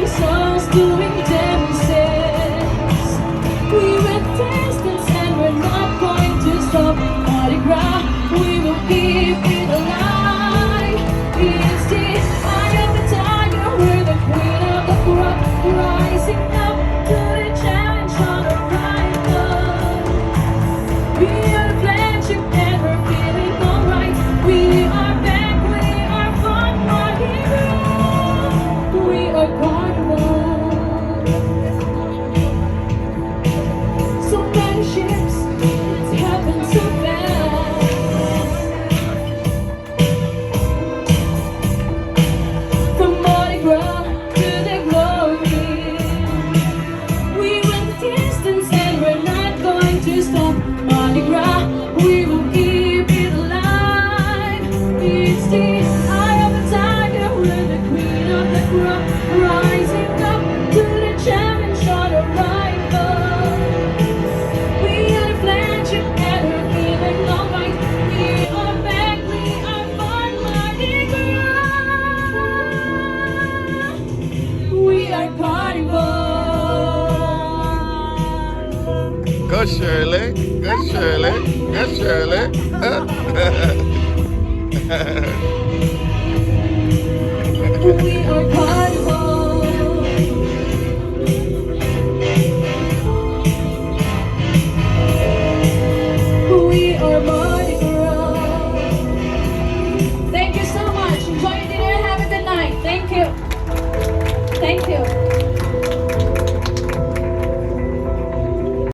souls doing dances. We will distance and we're not going to stop. Mardi Gras, we will keep it alive. It's the eye of the tiger, we're the queen of the crop, rising up to the challenge on the rifle. We are the flagship and we're feeling alright. We are back, we are fun, Mardi Gras. We are carnival. So many ships, it's happened so fast. From Mardi Gras to the glory, we went the distance and we're not going to stop. Mardi Gras, we will keep it alive. It's the eye of the tiger, we're the queen of the crop, rising up to the challenge on the rifle. We are the flagship and we're feeling alright. We are back, we are fun, Mardi Gras. We are carnival. Go Shirley, go Shirley, go Shirley.